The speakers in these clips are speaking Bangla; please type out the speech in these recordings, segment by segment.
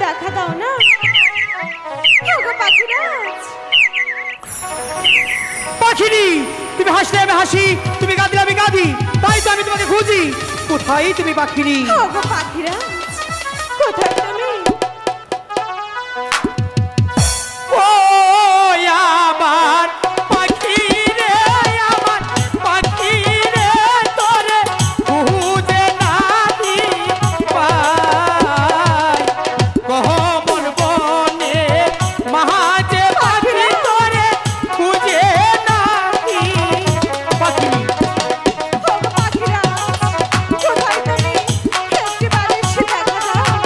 দেখা দাও না। ওগো পাখিরাজ, পাখিনি তুমি হাসলে আমি হাসি, তুমি কাঁদলে আমি কাঁদি, তাই তো আমি তোমাকে খুঁজি। কোথায় তুমি পাখিনি? ওগো পাখিরাজ, কোথায় তুমি? ও আমার পাখি রে, আমার পাখি রে, তোরে খুঁজে নাহি পাই। গহমন বনে মাঝে পাখি তোরে খুঁজে নাহি পাখিনি। ওগো পাখিরাজ, কোথায় তুমি? একটিবার এসে দেখা দাও।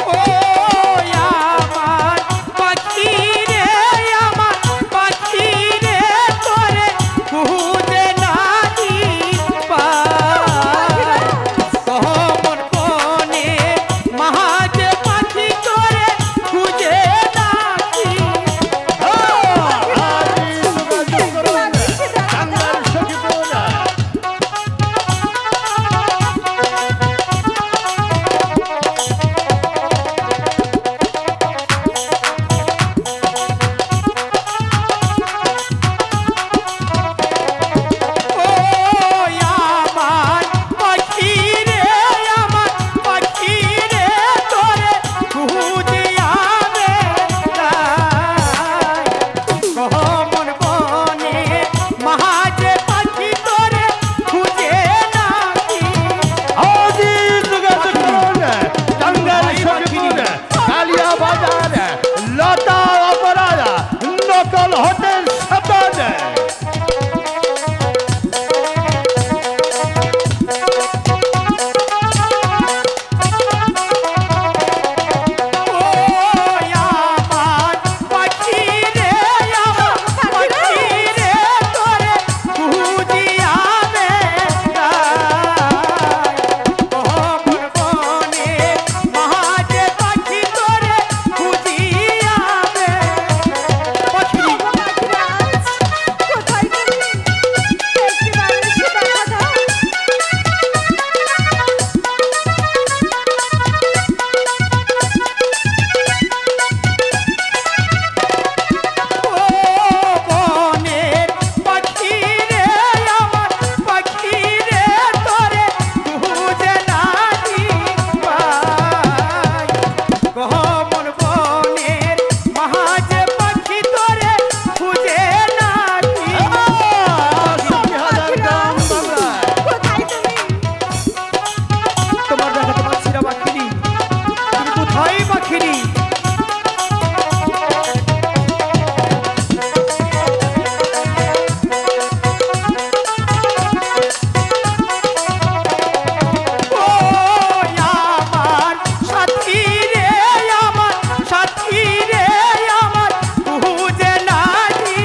ও আমার পাখি রে, আমার পাখি রে, তোরে খুঁজে নাহি পাই। গহমন বনে মাঝে পাখি তোরে খুঁজে নাহি। একটিবার এসে দেখা দাও। ও আমার পাখি রে, আমার পাখি রে, তোরে খুঁজে আমি যাই। গহমন বনে মাঝে পাখি তোরে খুঁজে নাহি। লতা অপরাধা নকল হতে সাবধান। ও আমার পাখি রে, আমার পাখি রে, তোরে খুঁজে আমি যাই। গহমন বনে মাঝে পাখি তোরে খুঁজে আমি পাখি। ওগো পাখিরাজ, কোথায় তুমি? একটিবার এসে দেখা দাও। ও বনের পাখি রে, আমার পাখি রে, তোরে খুঁজে নাহি পাই। গহমন বনের মাঝে পাখি তোরে খুঁজে নাহি। পাখিরাজ, কোথায় তুমি? তোমার দেখাতে পাচ্ছি না পাখিনি, তুমি কোথায় পাখিনি? ও আমার সাথী রে, আমার সাথী রে, আমার খুঁজে নাহি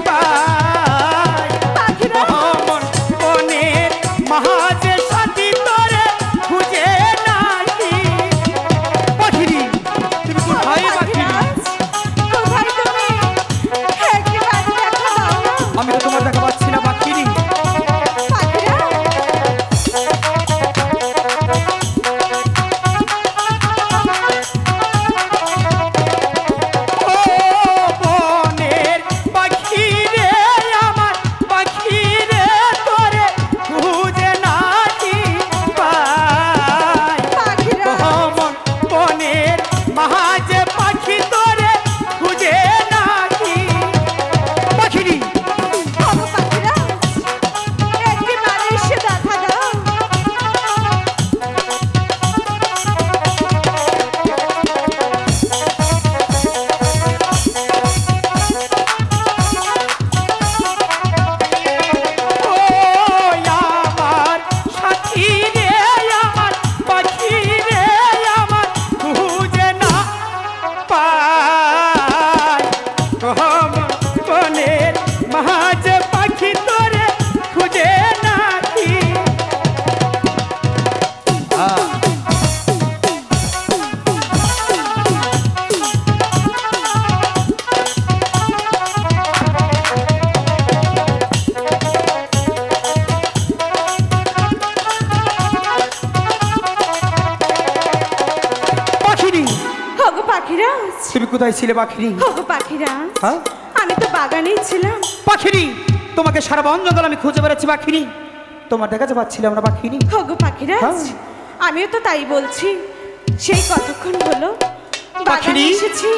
পাই। গহমন বনের মাঝে সাথী তোরে খুঁজে নাহি পাখিনি। তুমি কোথায় পাখিনি? পাখিরাজ, কোথায় তুমি? একটিবার দেখা দাও না। আমি তো তোমার দেখা পাচ্ছি না পাখিনি। পাখিরাজ, ও বনের পাখি রে, আমার পাখি রে, তোরে খুঁজে নাহি পাখিরাজ, তুমি কোথায় ছিলে পাখিরি? ওগো পাখিরাজ, হ্যাঁ? আমি তো বাগানেই ছিলাম। পাখিরি, তোমাকে সারা বন জঙ্গল আমি খুঁজে বেড়াচ্ছি পাখিরি, তোমার দেখা যে পাচ্ছিলাম না পাখিরি। ওগো পাখিরাজ, হ্যাঁ। আমিও তো তাই বলছি। সেই কতক্ষণ হলো বাগানে পাখিরি? এসেছি।